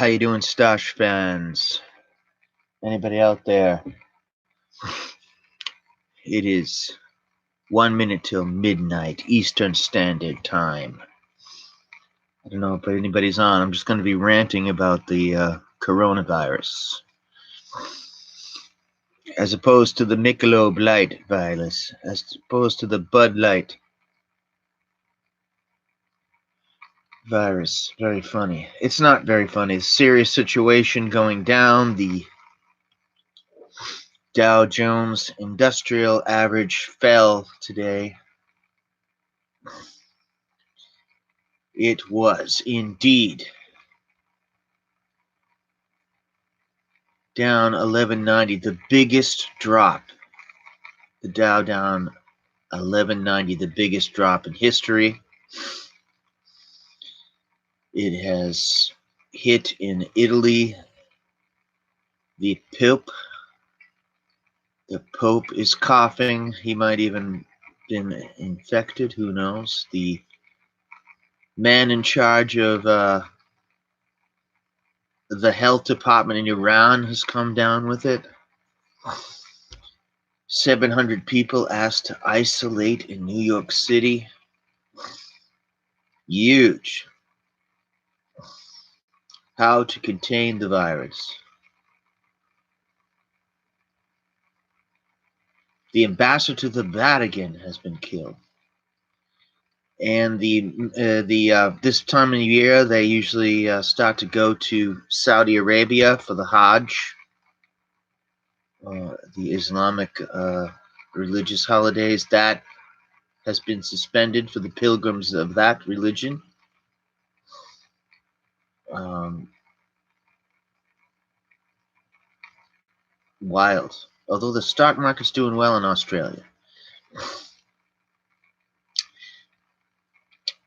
How you doing, Stash fans? Anybody out there? It is 1 minute till midnight Eastern Standard Time. I don't know if anybody's on. I'm just going to be ranting about the coronavirus. As opposed to the Michelob Light virus. As opposed to the Bud Light virus. Very funny. It's not very funny. It's a serious situation going down. The Dow Jones Industrial Average fell today. It was indeed down 1190, the biggest drop. The Dow down 1190, the biggest drop in history. It has hit in Italy. The Pope is coughing. He might even been infected. Who knows? The man in charge of the health department in Iran has come down with it. 700 people asked to isolate in New York City. Huge. How to contain the virus. The ambassador to the Vatican has been killed. And this time of year, they usually start to go to Saudi Arabia for the Hajj, the Islamic religious holidays. That has been suspended for the pilgrims of that religion. Wild. Although the stock market's doing well in Australia.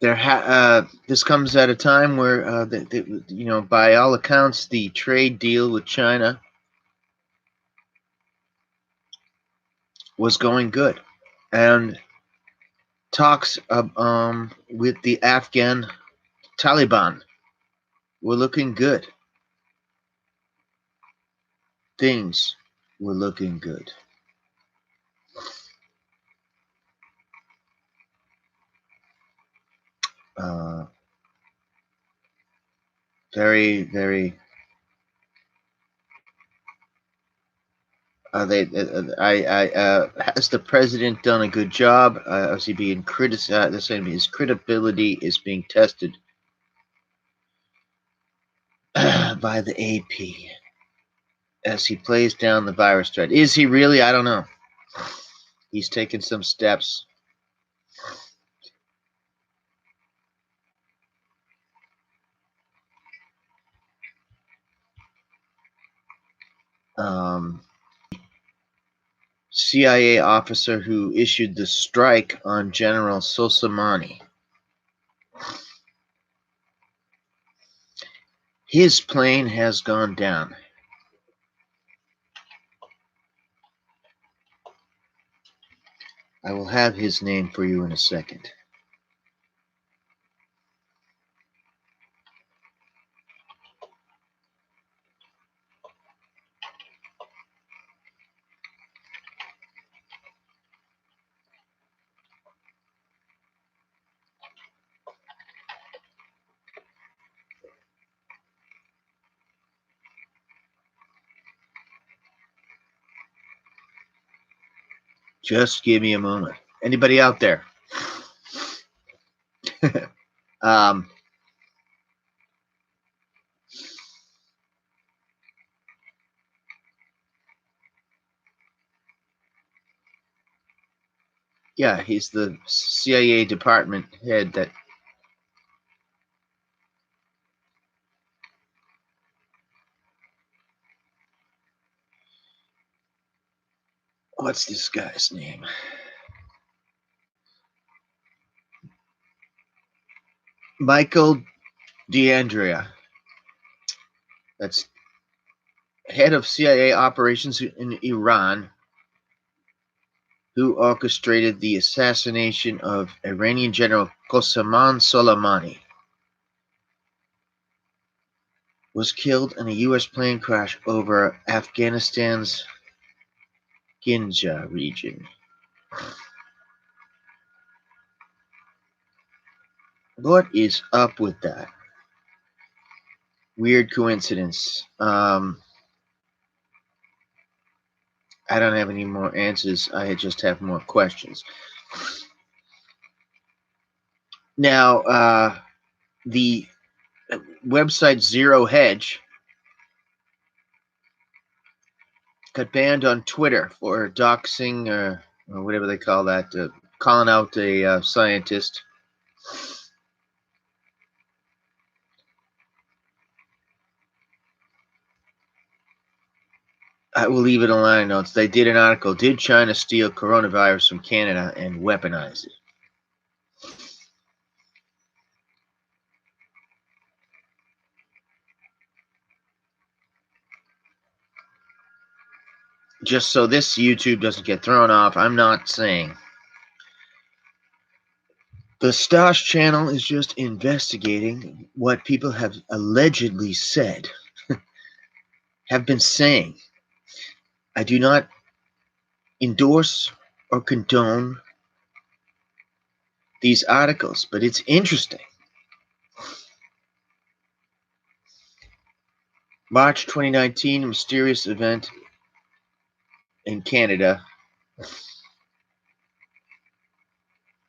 This comes at a time where, by all accounts, the trade deal with China was going good, and talks with the Afghan Taliban were looking good. Things were looking good. Very, very. Has the president done a good job? Is he being criticized? His credibility is being tested by the AP as he plays down the virus threat. Is he really? I don't know. He's taken some steps. CIA officer who issued the strike on General Soleimani. His plane has gone down. I will have his name for you in a second. Just give me a moment. Anybody out there? Yeah, he's the CIA department head that what's this guy's name? Michael D'Andrea. That's head of CIA operations in Iran, who orchestrated the assassination of Iranian General Qasem Soleimani. was killed in a U.S. plane crash over Afghanistan's Ginja region. What is up with that? Weird coincidence. I don't have any more answers. I just have more questions. Now, the website Zero Hedge got banned on Twitter for doxing or whatever they call that, calling out a scientist. I will leave it in line notes. They did an article. Did China steal coronavirus from Canada and weaponize it? Just so this YouTube doesn't get thrown off, I'm not saying. The Stosh channel is just investigating what people have allegedly said, have been saying. I do not endorse or condone these articles, but it's interesting. March 2019, a mysterious event in Canada.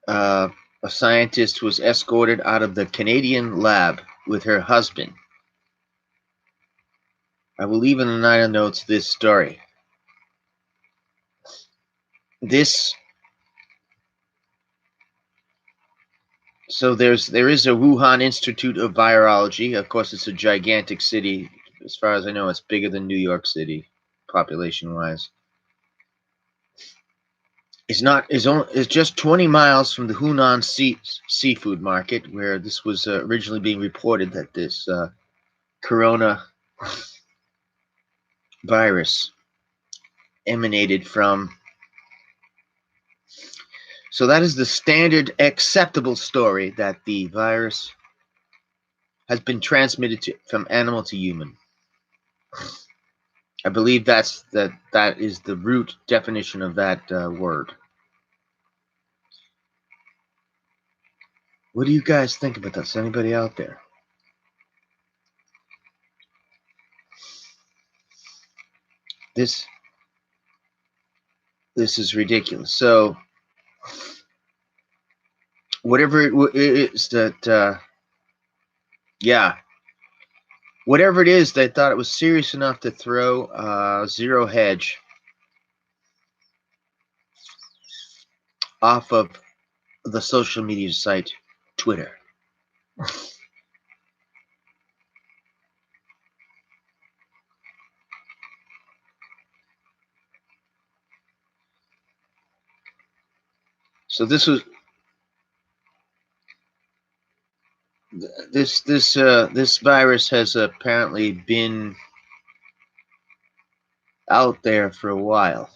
A scientist was escorted out of the Canadian lab with her husband. I will leave in the liner notes this story. So there is a Wuhan Institute of Virology. Of course, it's a gigantic city. As far as I know, it's bigger than New York City, population-wise. It's just 20 miles from the Hunan seafood market, where this was originally being reported that this corona virus emanated from. So that is the standard acceptable story, that the virus has been transmitted from animal to human. I believe that is the root definition of that word. What do you guys think about this? Anybody out there? This is ridiculous. So whatever it is that, yeah, whatever it is, they thought it was serious enough to throw Zero Hedge off of the social media site Twitter. So this virus has apparently been out there for a while.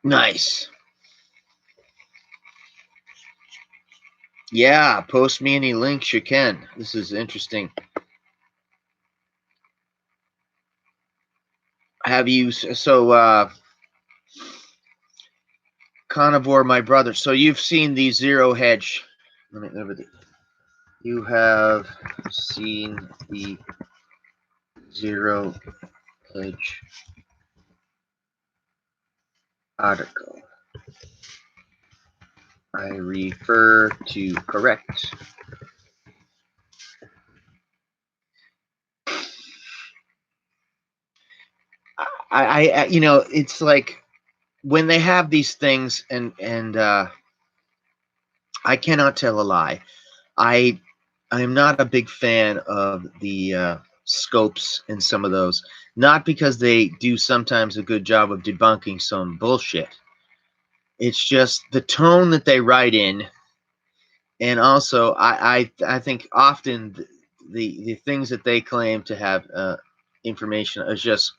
Nice. Yeah, post me any links you can. This is interesting. Have you Carnivore, my brother? So you've seen the Zero Hedge? You have seen the Zero Hedge article. I refer to correct. I you know, it's like when they have these things, and I cannot tell a lie. I am not a big fan of the scopes in some of those. Not because they do sometimes a good job of debunking some bullshit. It's just the tone that they write in, and also I think often the things that they claim to have information is just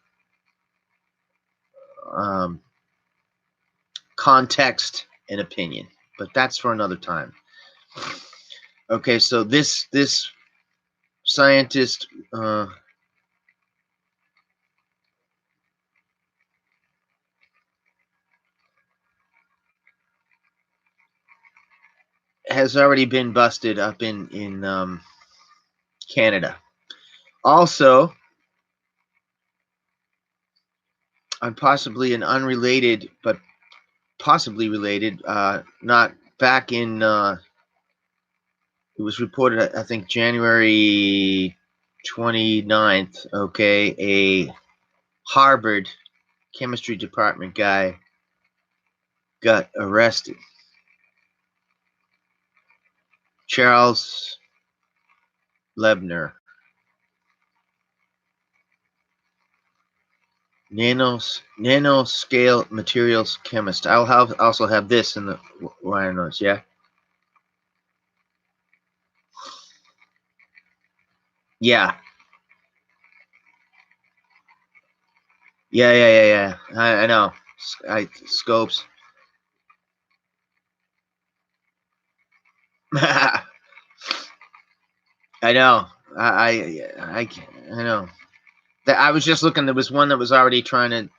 context and opinion. but that's for another time. Okay, so this scientist has already been busted up in Canada. Also, on possibly an unrelated, but possibly related, not back in. It was reported, I think, January 29th. Okay, a Harvard chemistry department guy got arrested. Charles Lebner, nanoscale materials chemist. I'll also have this in the liner notes. Yeah, yeah, yeah. I know. Scopes. I know. I know. I was just looking. There was one that was already trying to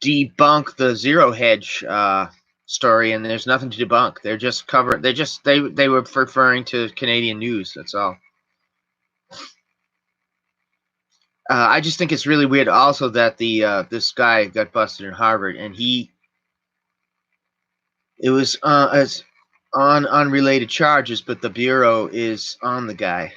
debunk the zero hedge story, and there's nothing to debunk. They're just cover. They were referring to Canadian news. That's all. I just think it's really weird. Also, that the this guy got busted in Harvard, and it was as on unrelated charges, but the bureau is on the guy.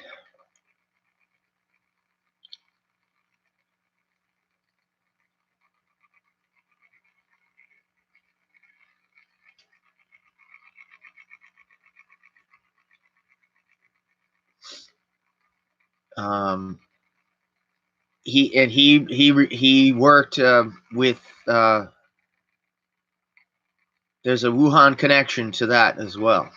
Um, he worked with. There's a Wuhan connection to that as well.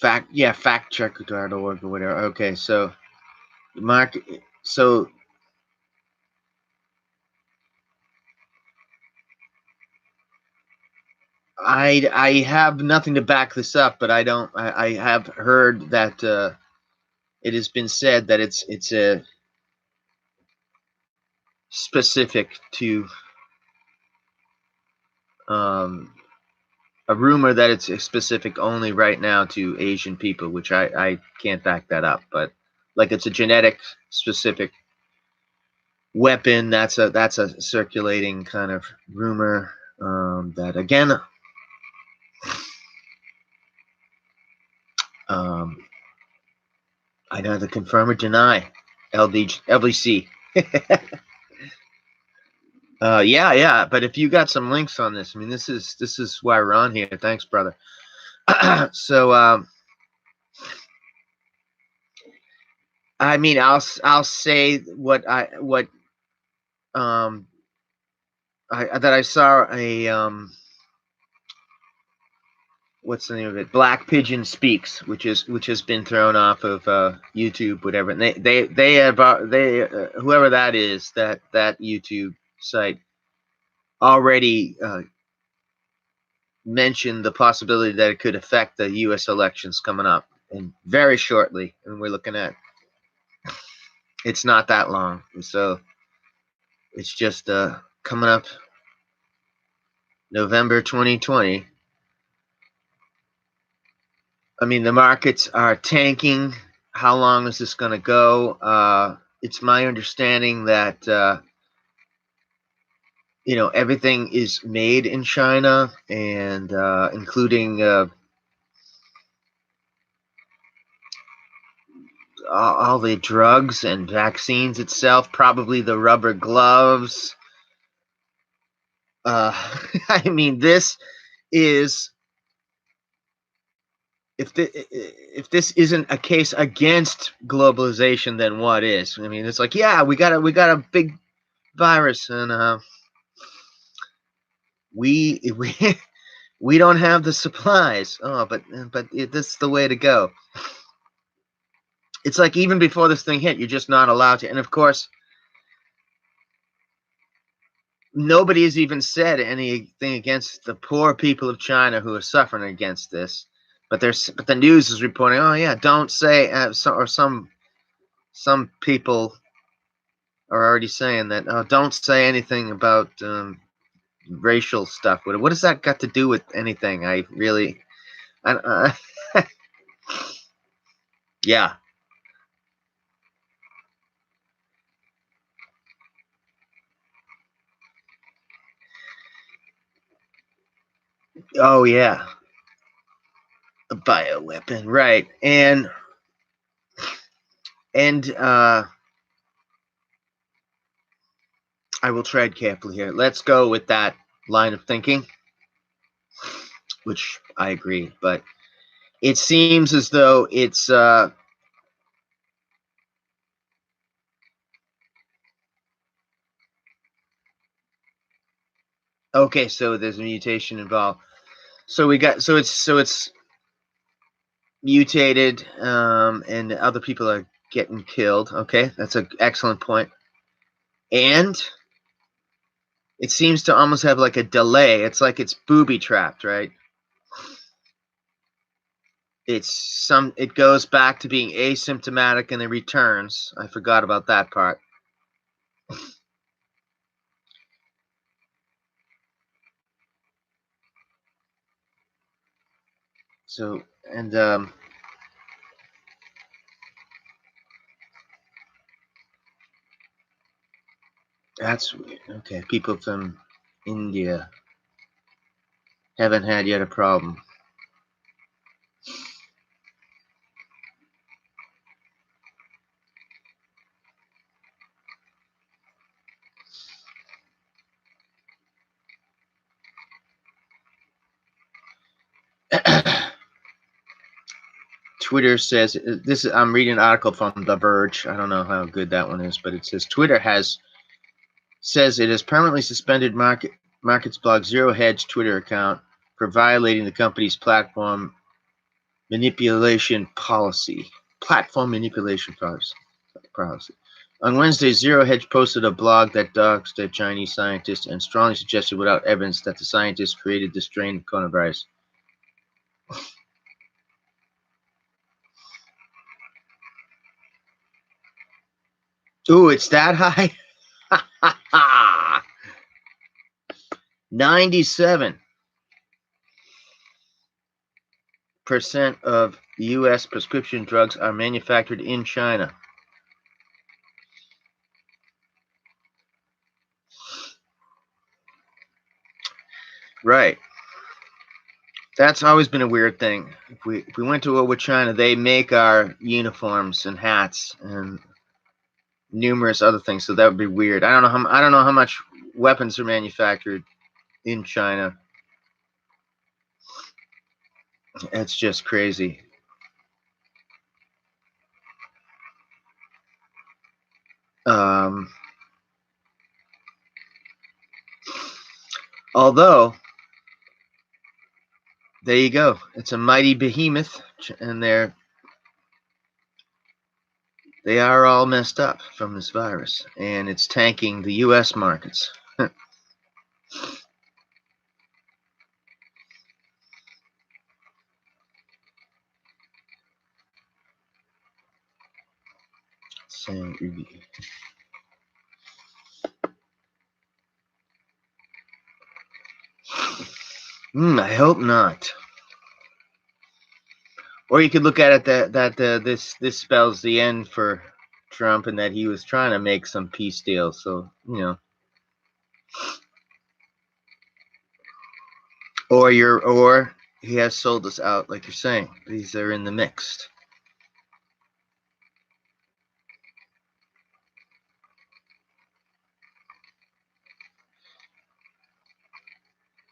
Factchecker.org or whatever. Okay, so Mark, so I have nothing to back this up, but I have heard that it has been said that it's a specific to a rumor that it's specific only right now to Asian people, which I can't back that up, but like it's a genetic specific weapon. That's a circulating kind of rumor that again I neither confirm or deny. LBC. Yeah. But if you got some links on this, I mean, this is why we're on here. Thanks, brother. So, I mean, I'll say what that I saw a what's the name of it? Black Pigeon Speaks, which has been thrown off of YouTube, whatever. And they have whoever that is, that YouTube site already mentioned the possibility that it could affect the U.S. elections coming up, and very shortly. And we're looking at it's not that long, so it's just coming up November 2020. I mean, the markets are tanking. How long is this going to go? It's my understanding that everything is made in China, and including all the drugs and vaccines itself, probably the rubber gloves. I mean, this is if this isn't a case against globalization, then what is? I mean, it's like, yeah, we got a big virus, and we we don't have the supplies. Oh, but this is the way to go. It's like even before this thing hit, you're just not allowed to. And of course, nobody has even said anything against the poor people of China who are suffering against this. But the news is reporting, oh yeah, don't say, some people are already saying that, oh, don't say anything about racial stuff. What does that got to do with anything? Yeah. Oh yeah, a bioweapon, right? And I will tread carefully here. Let's go with that line of thinking, which I agree, but it seems as though it's okay. So there's a mutation involved. So it's mutated, and other people are getting killed. Okay, that's an excellent point. And it seems to almost have like a delay. It's like it's booby trapped, right? It goes back to being asymptomatic and then returns. I forgot about that part. So and that's weird. Okay, people from India haven't had yet a problem. Twitter says this. I'm reading an article from The Verge. I don't know how good that one is, but it says Twitter says it has permanently suspended Markets Blog Zero Hedge Twitter account for violating the company's platform manipulation policy. Platform manipulation policy. On Wednesday, Zero Hedge posted a blog that doxed a Chinese scientist and strongly suggested without evidence that the scientist created the strain of coronavirus. Ooh, it's that high? 97% of U.S. prescription drugs are manufactured in China. Right. That's always been a weird thing. If we went to war with China, they make our uniforms and hats and numerous other things, so that would be weird. I don't know how much weapons are manufactured in China. It's just crazy. Although, there you go. It's a mighty behemoth, and they are all messed up from this virus, and it's tanking the U.S. markets. I hope not. Or you could look at it that this spells the end for Trump, and that he was trying to make some peace deal. So or he has sold us out, like you're saying. These are in the mixed.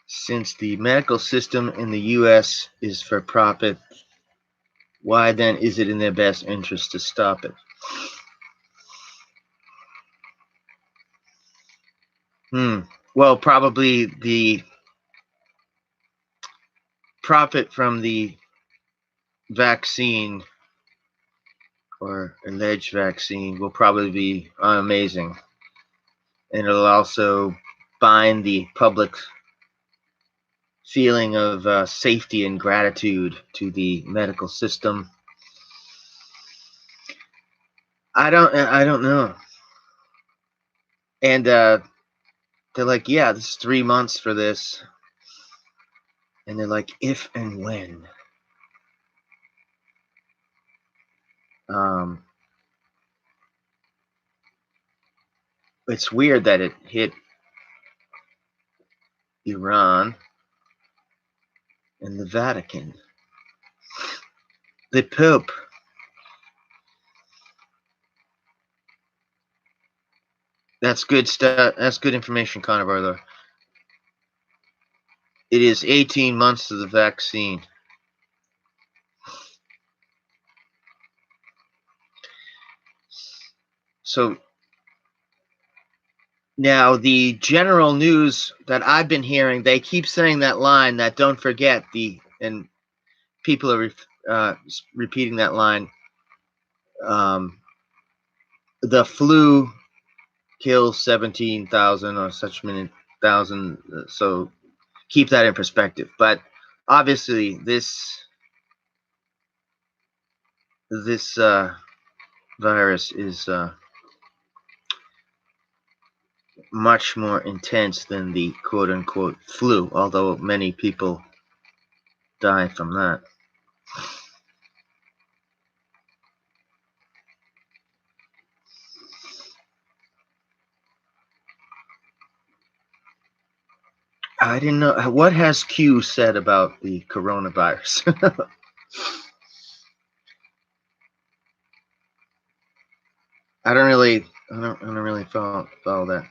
Since the medical system in the U.S. is for profit, why then is it in their best interest to stop it? Well, probably the profit from the vaccine or alleged vaccine will probably be amazing. And it'll also bind the public feeling of safety and gratitude to the medical system. I don't know. And they're like, yeah, this is 3 months for this. And they're like, if and when. It's weird that it hit Iran and the Vatican. The Pope. That's good stuff. That's good information, Connor, though. It is 18 months to the vaccine. So now the general news that I've been hearing, they keep saying that line that don't forget and people are repeating that line. The flu kills 17,000 or such many thousand. So keep that in perspective. But obviously, this virus is much more intense than the quote-unquote flu, although many people die from that. I didn't know. What has Q said about the coronavirus? I don't really follow that.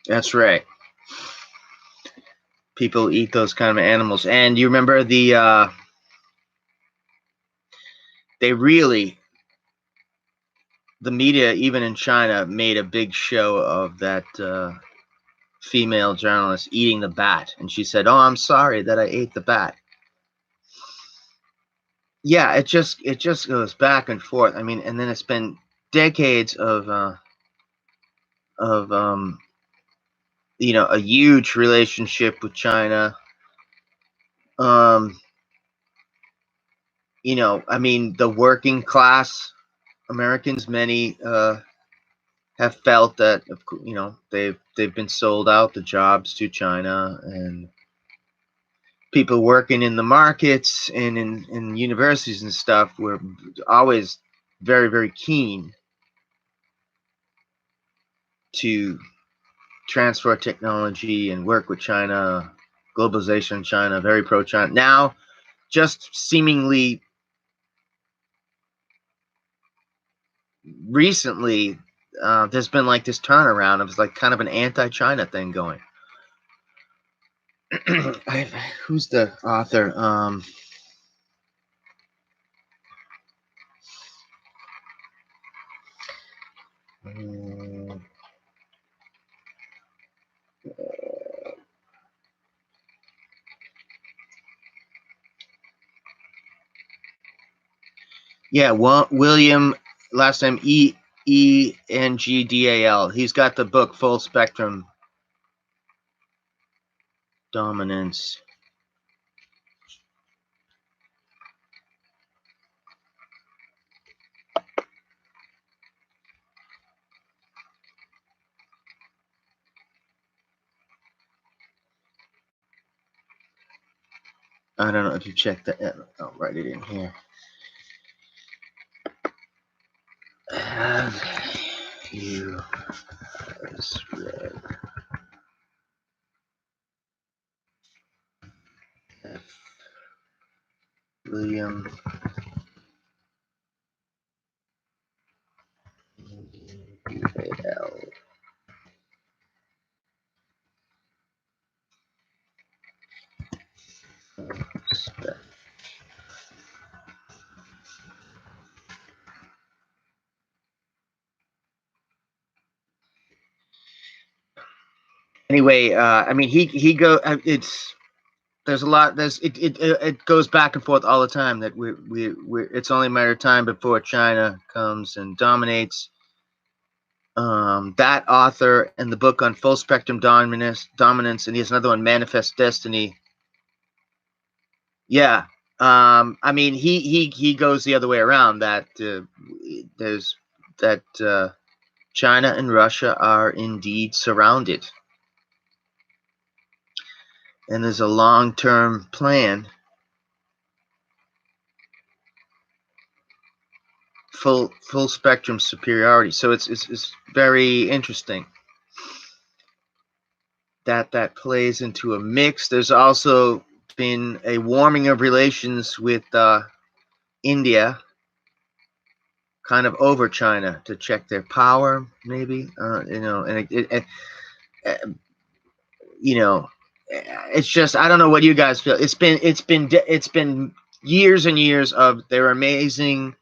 That's right. People eat those kind of animals, and you remember they really, the media, even in China, made a big show of that female journalist eating the bat, and she said, "Oh, I'm sorry that I ate the bat." Yeah, it just goes back and forth. I mean, and then it's been decades of a huge relationship with China. I mean, the working class Americans, many have felt that they've been sold out the jobs to China, and people working in the markets and in universities and stuff were always very, very keen to transfer technology and work with China, globalization in China, very pro-China. Now, just seemingly recently, there's been like this turnaround. It was like kind of an anti-China thing going. Who's the author? Yeah, William, last name Engdal. He's got the book Full Spectrum Dominance. I don't know if you checked that. I'll write it in here. Have you read F. William Engdal? Anyway, I mean, he go. It's there's a lot. It goes back and forth all the time that we it's only a matter of time before China comes and dominates. That author and the book on full spectrum dominance, and he has another one, Manifest Destiny. Yeah, I mean, he goes the other way around. That there's that China and Russia are indeed surrounded, and there's a long-term plan, full spectrum superiority. So it's very interesting that that plays into a mix. There's also been a warming of relations with India, kind of over China to check their power, maybe. And you know, it's just I don't know what you guys feel. It's been years and years of they're amazing.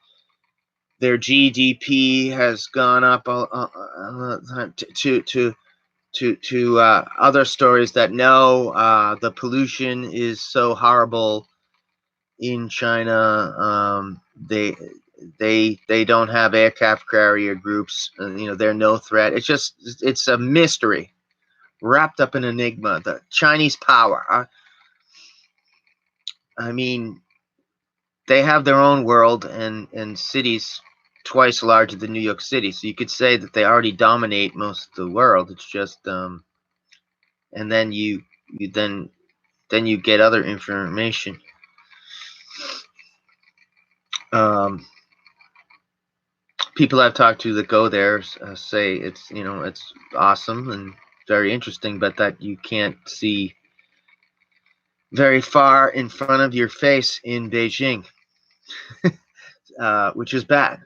Their GDP has gone up to other stories that no, the pollution is so horrible in China. They don't have aircraft carrier groups. They're no threat. It's a mystery wrapped up in enigma. The Chinese power. I mean, they have their own world and cities twice larger than New York City. So you could say that they already dominate most of the world. It's just and then you get other information. People I've talked to that go there say it's awesome and very interesting, but that you can't see very far in front of your face in Beijing, which is bad.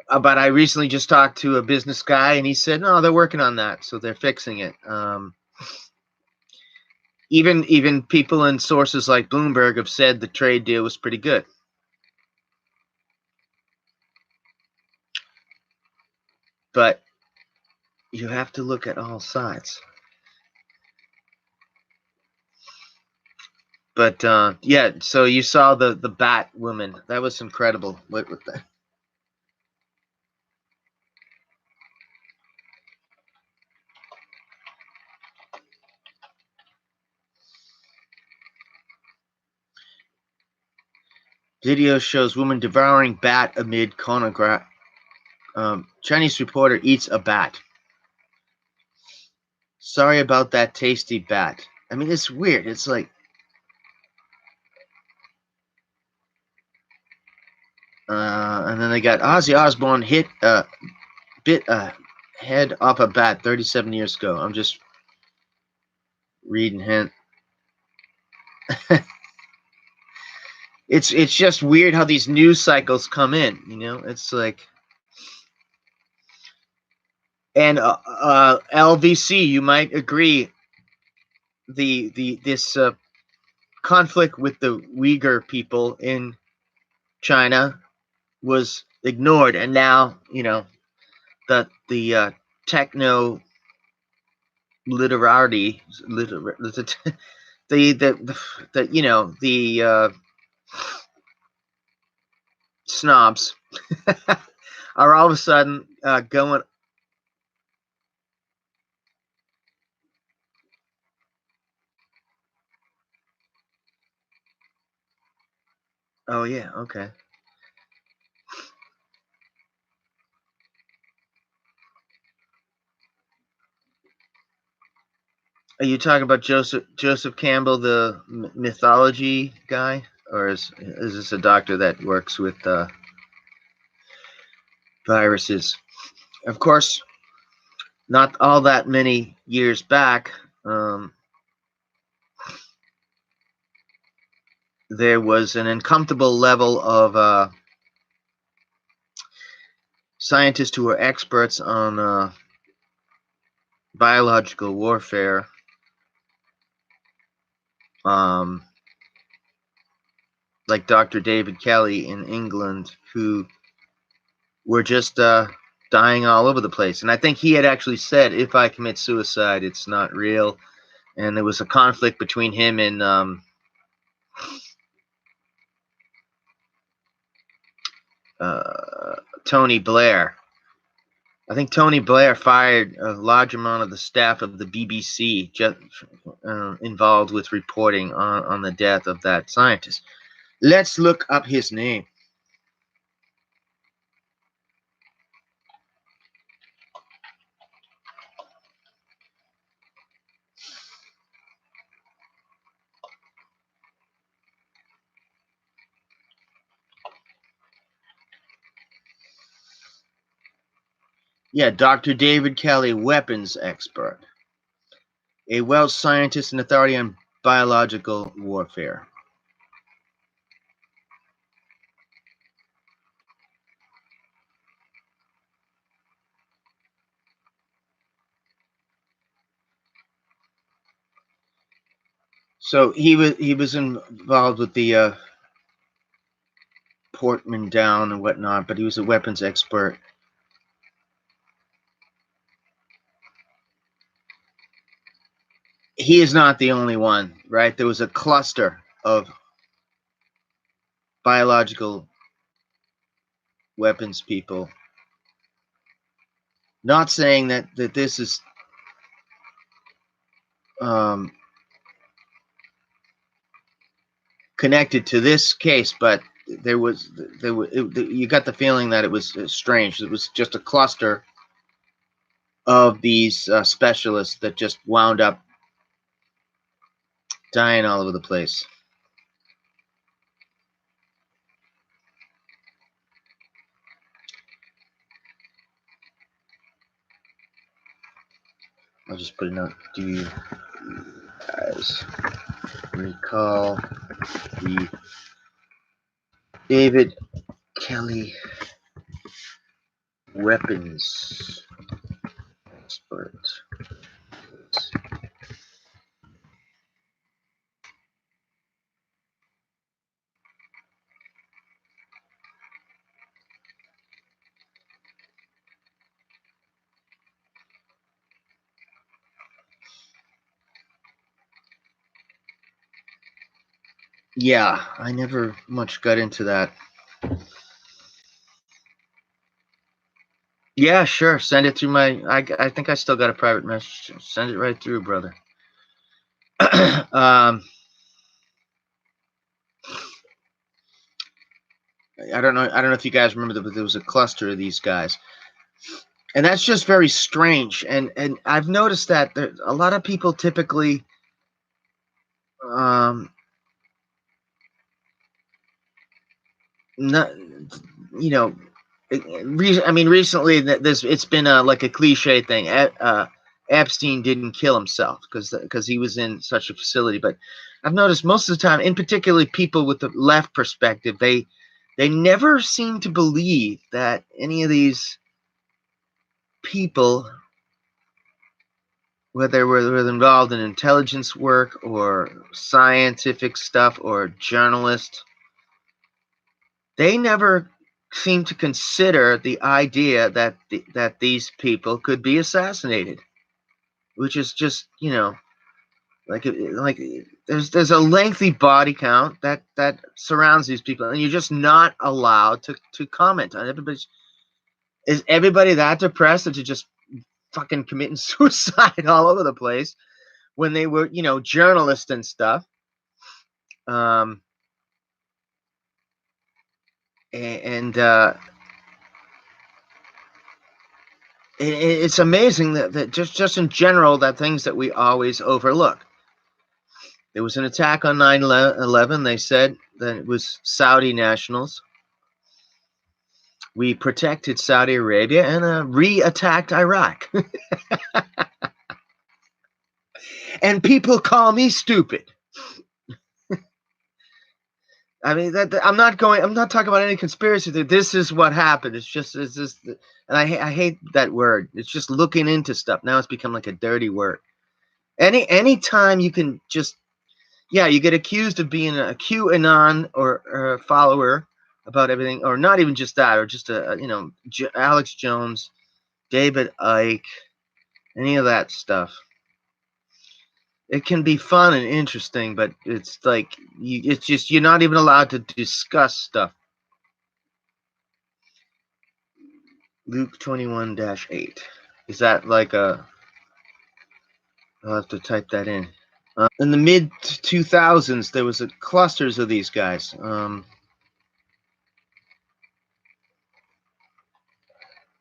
But I recently just talked to a business guy, and he said, no, they're working on that, so they're fixing it. Even people in sources like Bloomberg have said the trade deal was pretty good. But you have to look at all sides. But yeah, so you saw the bat woman. That was incredible. What the? Video shows woman devouring bat amid chronograph. Chinese reporter eats a bat. Sorry about that tasty bat. I mean, it's weird. It's like, and then they got Ozzy Osbourne bit a head off a bat 37 years ago. I'm just reading hint. It's just weird how these news cycles come in. It's like, and LVC, you might agree, this conflict with the Uyghur people in China was ignored, and now the techno literati the snobs are all of a sudden going. Oh yeah, okay. Are you talking about Joseph Campbell, the mythology guy, or is this a doctor that works with viruses? Of course, not all that many years back, there was an uncomfortable level of scientists who were experts on biological warfare. Like Dr. David Kelly in England, who were just dying all over the place. And I think he had actually said, if I commit suicide, it's not real. And there was a conflict between him and Tony Blair. I think Tony Blair fired a large amount of the staff of the BBC just, involved with reporting on the death of that scientist. Let's look up his name. Yeah, Dr. David Kelly, weapons expert. A Welsh scientist and authority on biological warfare. So he was involved with the Portman Down and whatnot, but he was a weapons expert. He is not the only one, right? There was a cluster of biological weapons people. Not saying that this is connected to this case, but you got the feeling that it was strange. It was just a cluster of these specialists that just wound up dying all over the place. I'll just put a note. Do you guys recall the David Kelly weapons expert? Yeah, I never much got into that. Yeah, sure. Send it through my. I think I still got a private message. Send it right through, brother. I don't know. I don't know if you guys remember that, but there was a cluster of these guys, and that's just very strange. And I've noticed that there, a lot of people typically, not, you know, I mean, recently it's been like a cliche thing. Epstein didn't kill himself because he was in such a facility. But I've noticed most of the time, in particularly people with the left perspective, they never seem to believe that any of these people, whether they were involved in intelligence work or scientific stuff or journalists, they never seem to consider the idea that that these people could be assassinated, which is just, you know, like there's a lengthy body count that surrounds these people, and you're just not allowed to comment on it. Is everybody that depressed that to just fucking committing suicide all over the place when they were, you know, journalists and stuff? It's amazing that just in general, that things that we always overlook. There was an attack on 9/11. They said that it was Saudi nationals. We protected Saudi Arabia and re-attacked Iraq. And people call me stupid. I mean, I'm not talking about any conspiracy theory. This is what happened. It's just, and I hate that word. It's just looking into stuff. Now it's become like a dirty word. Any time you can just, yeah, you get accused of being a QAnon or a follower about everything, or not even just that, or just you know, Alex Jones, David Icke, any of that stuff. It can be fun and interesting, but it's like it's just you're not even allowed to discuss stuff. Luke 21-8. Is that like a? I'll have to type that in. In the mid 2000s, there was clusters of these guys.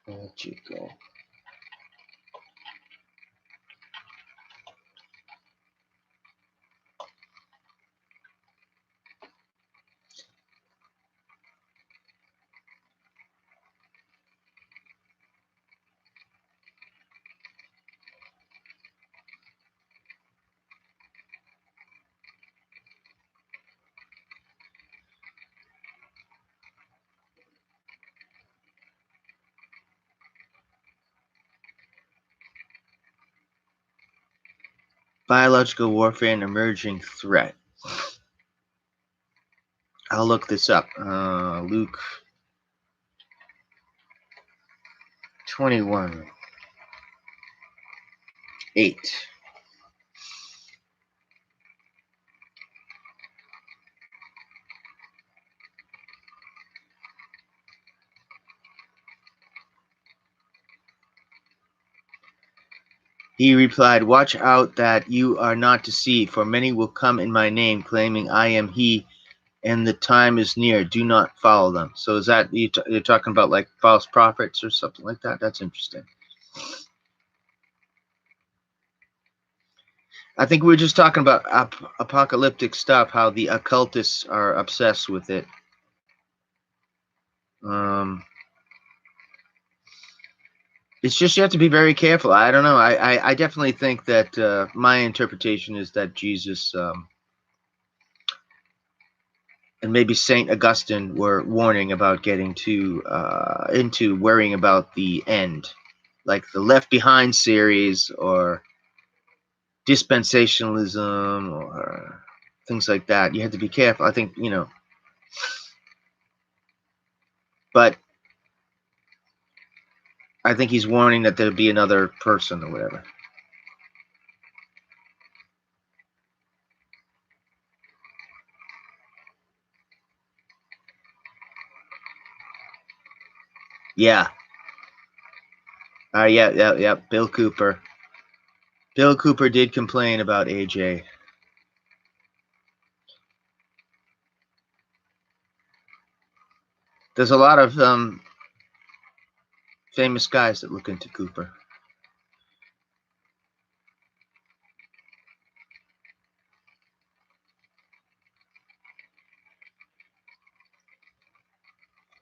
Where'd you go? Biological warfare and emerging threat. I'll look this up. Luke 21:8. He replied, "Watch out that you are not deceived, for many will come in my name, claiming I am he, and the time is near. Do not follow them." So is that you're talking about like false prophets or something like that? That's interesting. I think we were just talking about apocalyptic stuff, how the occultists are obsessed with it. It's just you have to be very careful. I don't know. I definitely think that my interpretation is that Jesus and maybe Saint Augustine were warning about getting too into worrying about the end, like the Left Behind series or dispensationalism or things like that. You have to be careful. I think but I think he's warning that there'll be another person or whatever. Yeah. Yeah. Bill Cooper. Bill Cooper did complain about AJ. There's a lot of famous guys that look into Cooper.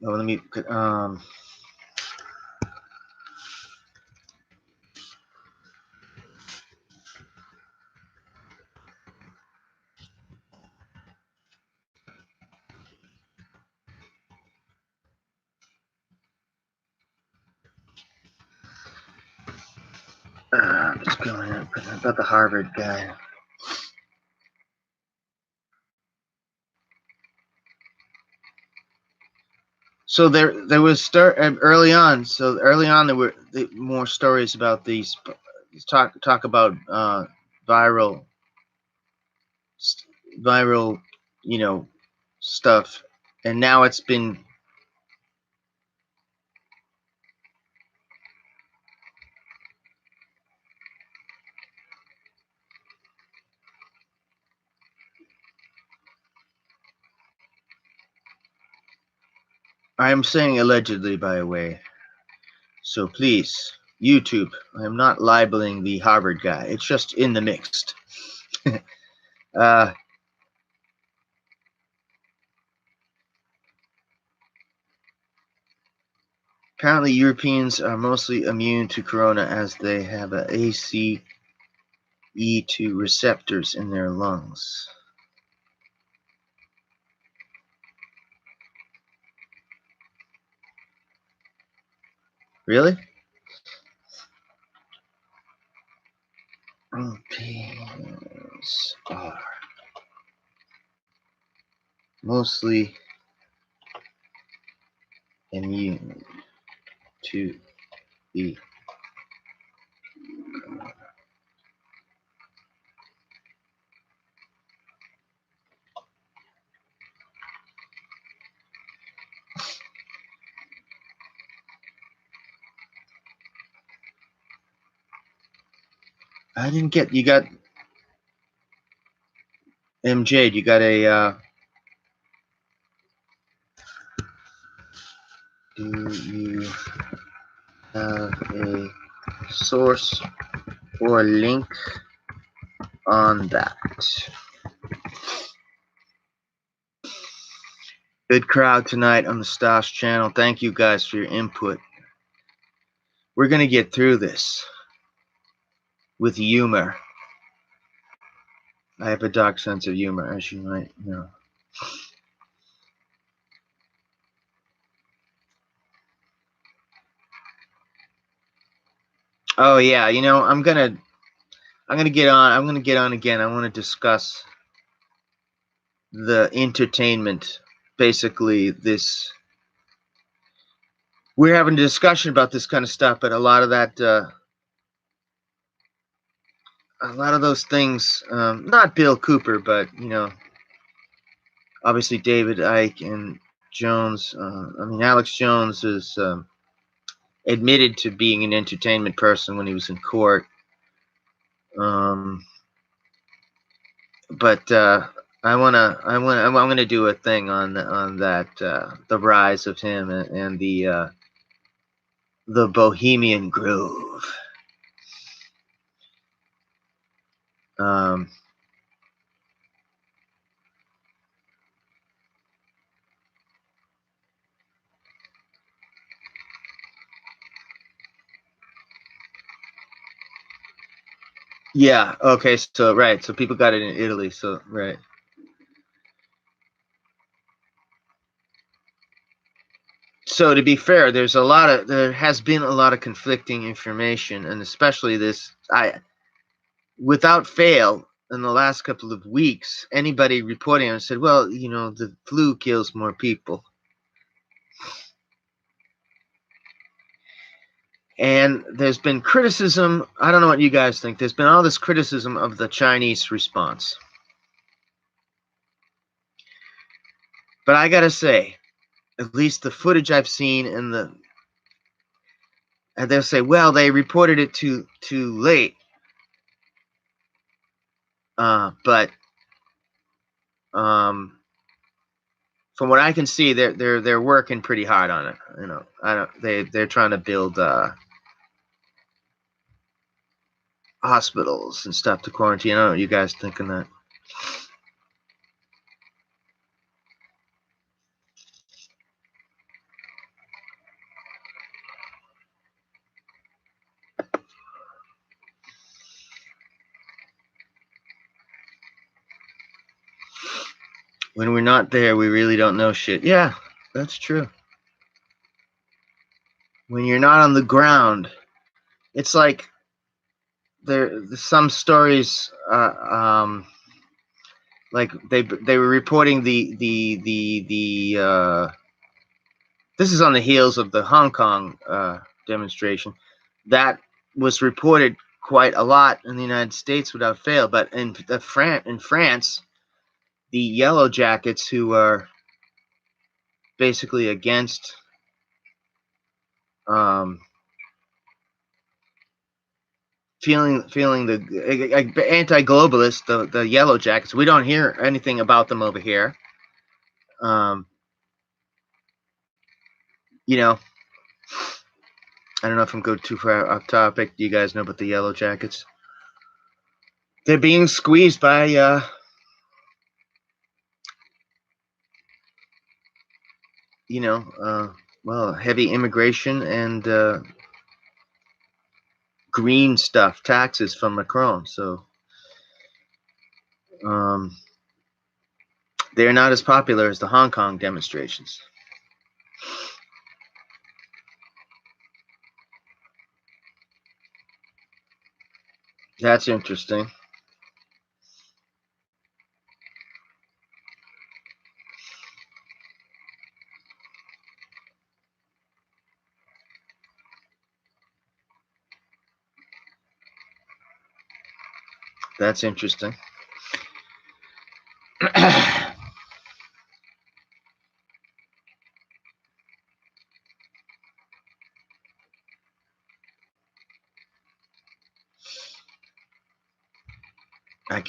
Oh, let me. Just going about the Harvard guy. So there was early on. So early on there were more stories about these talk about viral viral stuff, and now it's been. I am saying allegedly, by the way. So please, YouTube, I am not libeling the Harvard guy. It's just in the mixed. Apparently, Europeans are mostly immune to corona as they have a ACE2 receptors in their lungs. Really? Europeans are mostly immune to the I didn't get. You got MJ. You got a. Do you have a source or link on that? Good crowd tonight on the Stas channel. Thank you guys for your input. We're going to get through this with humor. I have a dark sense of humor, as you might know. Oh yeah, you know, I'm gonna get on again. I want to discuss the entertainment. Basically, this we're having a discussion about this kind of stuff, but a lot of that, a lot of those things, not Bill Cooper, but you know, obviously David Icke and Jones. I mean, Alex Jones is admitted to being an entertainment person when he was in court. But I'm gonna do a thing on that, the rise of him and the Bohemian Grove. Um, yeah. Okay. So right. So people got it in Italy. So right. So to be fair, there has been a lot of conflicting information, and especially this. Without fail, in the last couple of weeks, anybody reporting on it said, well, you know, the flu kills more people. And there's been criticism. I don't know what you guys think. There's been all this criticism of the Chinese response. But I got to say, at least the footage I've seen and they'll say, well, they reported it too late. But from what I can see, they're working pretty hard on it. You know, they're trying to build hospitals and stuff to quarantine. I don't know what you guys think of that. When we're not there, we really don't know shit. Yeah, that's true. When you're not on the ground, it's like some stories, like they were reporting this is on the heels of the Hong Kong demonstration that was reported quite a lot in the United States without fail, but in France, the Yellow Jackets, who are basically against feeling the anti-globalist, the Yellow Jackets. We don't hear anything about them over here. You know, I don't know if I'm going too far off topic. Do you guys know about the Yellow Jackets? They're being squeezed by you know, well, heavy immigration and green stuff, taxes from Macron. So they're not as popular as the Hong Kong demonstrations. That's interesting. That's interesting.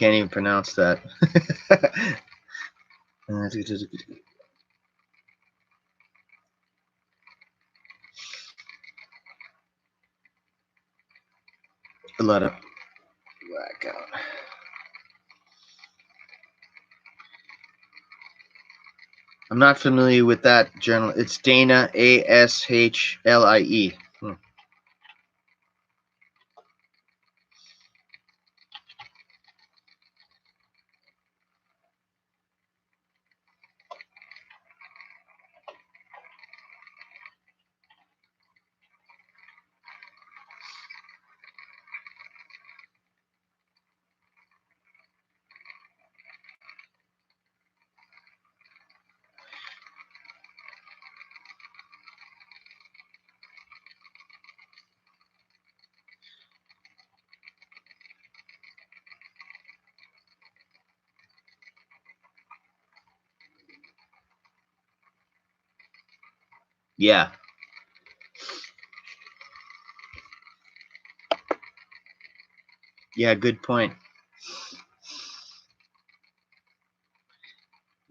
can't even pronounce that. Let it whack out. I'm not familiar with that journal. It's Dana, Ashlie. Yeah. Yeah, good point.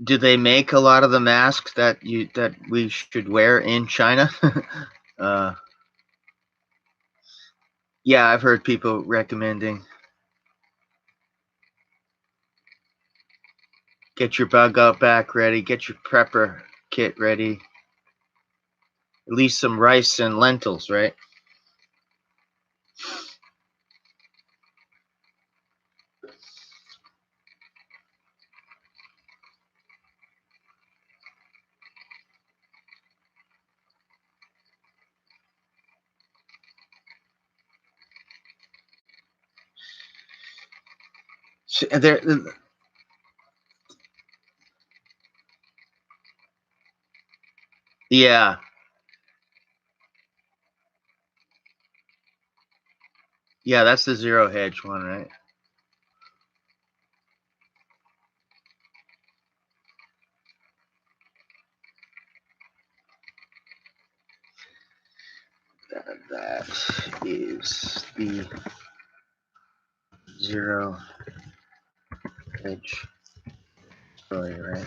Do they make a lot of the masks that we should wear in China? Yeah, I've heard people recommending get your bug out back ready, get your prepper kit ready. At least some rice and lentils, right? There, yeah, yeah, that's the zero hedge one, right? That is the zero hedge story, right?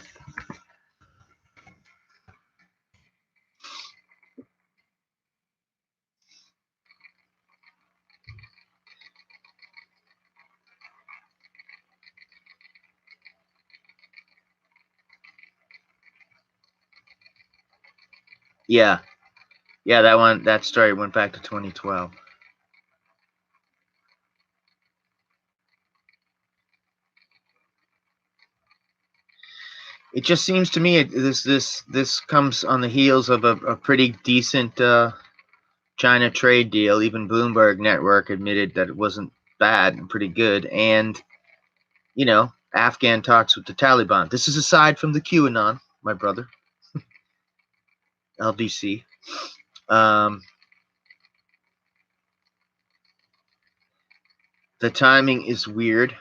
Yeah, yeah, that story went back to 2012. It just seems to me this comes on the heels of a pretty decent China trade deal. Even Bloomberg Network admitted that it wasn't bad and pretty good. And Afghan talks with the Taliban. This is aside from the QAnon, my brother, LDC. The timing is weird.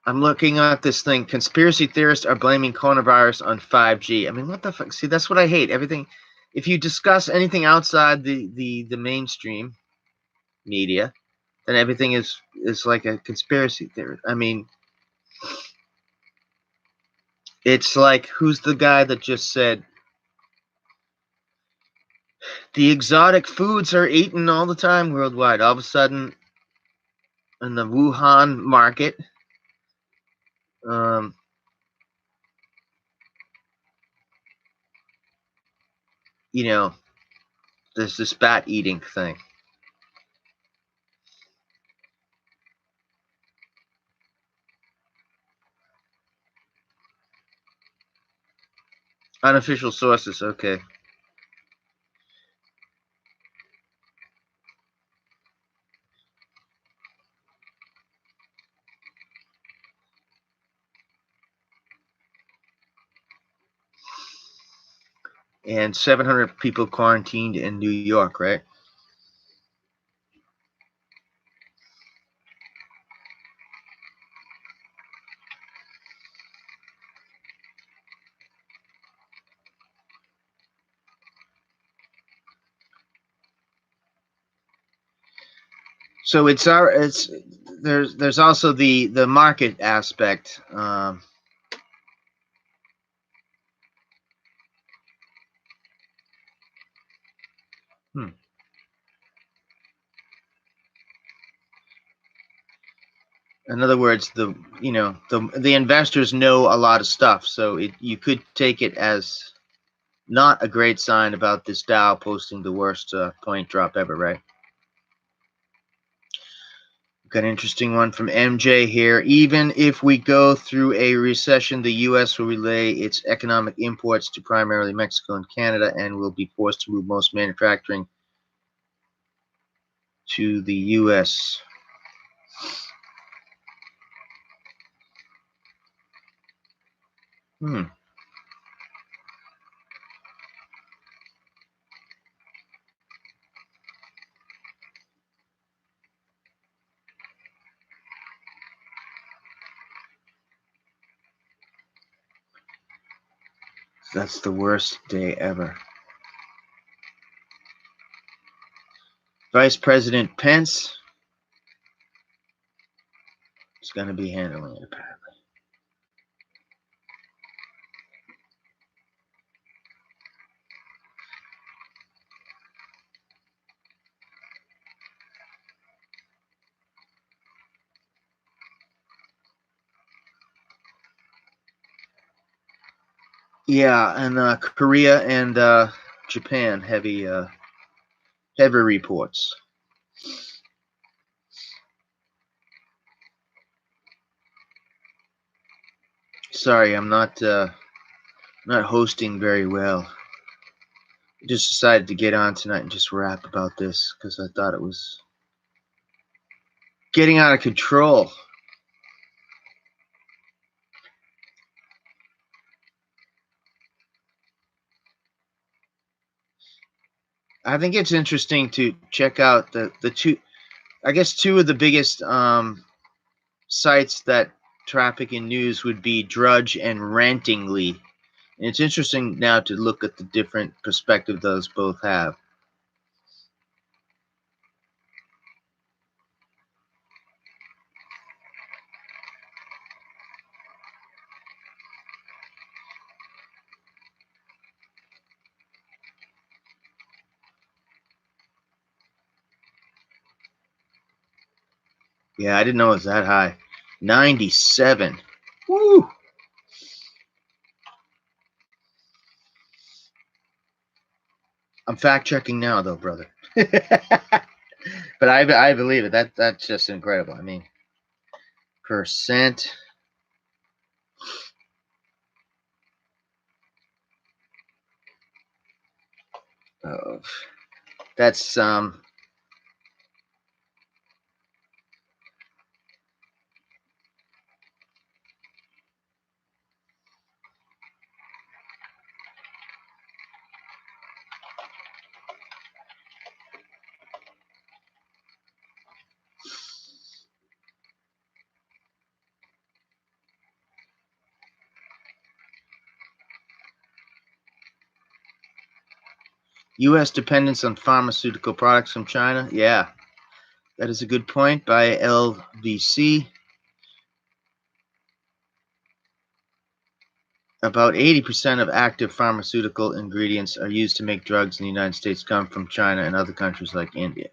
I'm looking at this thing. Conspiracy theorists are blaming coronavirus on 5G. I mean, what the fuck? See, that's what I hate. Everything. If you discuss anything outside the mainstream media, then everything is like a conspiracy theory. I mean, it's like, who's the guy that just said the exotic foods are eaten all the time worldwide? All of a sudden, in the Wuhan market, um, there's this bat eating thing. Unofficial sources, okay. And 700 people quarantined in New York, right? So it's there's also the market aspect. Hmm. In other words, the investors know a lot of stuff, so you could take it as not a great sign about this Dow posting the worst point drop ever, right? Got an interesting one from MJ here. Even if we go through a recession, the U.S. will relay its economic imports to primarily Mexico and Canada and will be forced to move most manufacturing to the U.S. Hmm. That's the worst day ever. Vice President Pence is going to be handling it, apparently. Yeah, and Korea and Japan heavy reports. Sorry, I'm not hosting very well. I just decided to get on tonight and just rap about this because I thought it was getting out of control. I think it's interesting to check out the two. I guess two of the biggest sites that traffic in news would be Drudge and Rantingly. And it's interesting now to look at the different perspective those both have. Yeah, I didn't know it was that high. 97. Woo! I'm fact checking now, though, brother. But I believe it. That's just incredible. I mean, percent of that's U.S. dependence on pharmaceutical products from China. Yeah, that is a good point by LVC. About 80% of active pharmaceutical ingredients are used to make drugs in the United States come from China and other countries like India.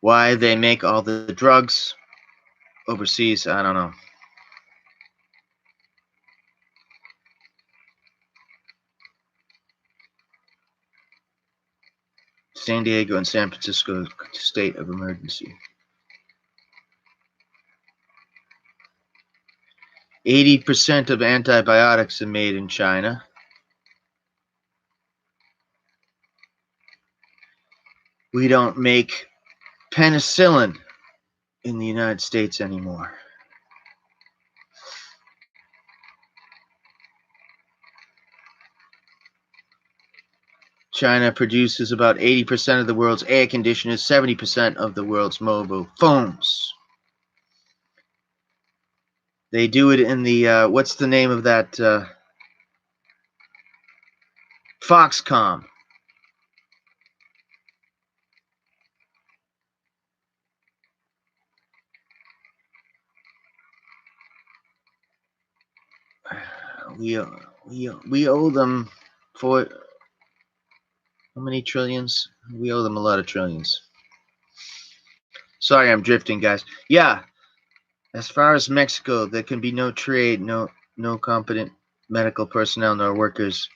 Why they make all the drugs overseas, I don't know. San Diego and San Francisco state of emergency. 80% of antibiotics are made in China. We don't make penicillin in the United States anymore. China produces about 80% of the world's air conditioners, 70% of the world's mobile phones. They do it in the, what's the name of that? Foxconn. we owe them for how many trillions? We owe them a lot of trillions. Sorry, I'm drifting, guys. Yeah, as far as Mexico, there can be no trade, no competent medical personnel nor workers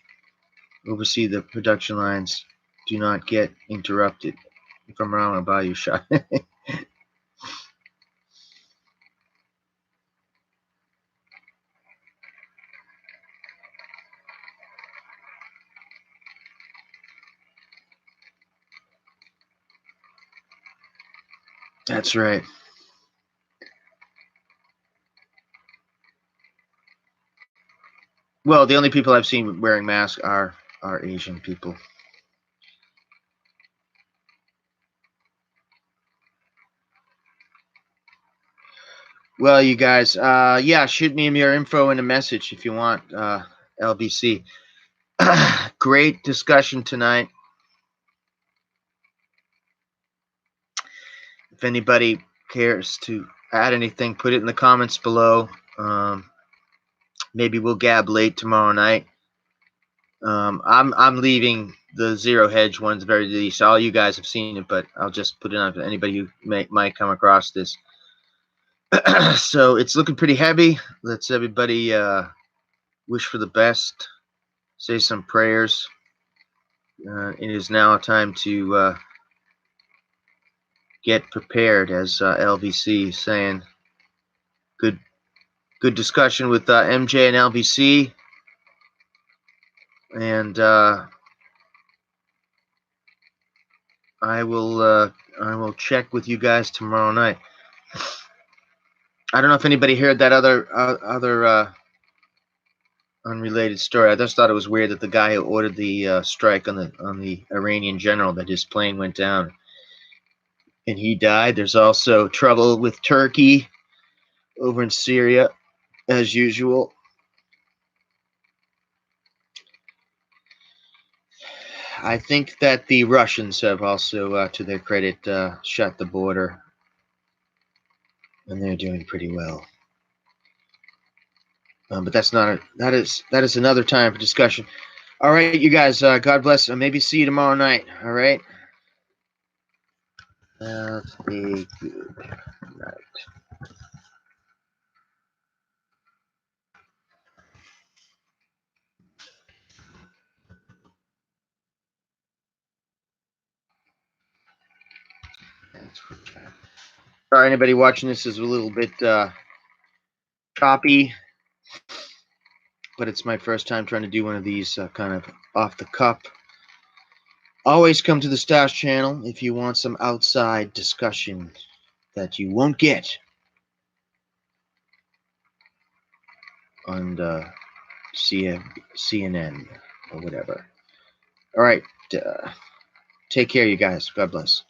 oversee the production lines. Do not get interrupted. If I'm wrong, I'll buy you a shot. That's right. Well, the only people I've seen wearing masks are Asian people. Well, you guys, yeah, shoot me your info in a message if you want, LBC. Great discussion tonight. If anybody cares to add anything, put it in the comments below. Maybe we'll gab late tomorrow night. I'm leaving the zero hedge ones very least. All you guys have seen it, but I'll just put it on for anybody who might come across this. So it's looking pretty heavy. Let's everybody wish for the best. Say some prayers. It is now time to get prepared, as LBC saying. Good discussion with MJ and LBC, and I will check with you guys tomorrow night. I don't know if anybody heard that other unrelated story. I just thought it was weird that the guy who ordered the strike on the Iranian general, that his plane went down and he died. There's also trouble with Turkey over in Syria, as usual. I think that the Russians have also, to their credit, shut the border, and they're doing pretty well. But that is another time for discussion. All right, you guys. God bless. Maybe see you tomorrow night. All right. Have a good night. Sorry, anybody watching this is a little bit choppy, but it's my first time trying to do one of these kind of off the cuff. Always come to the Stash channel if you want some outside discussion that you won't get on CNN or whatever. All right. Take care, you guys. God bless.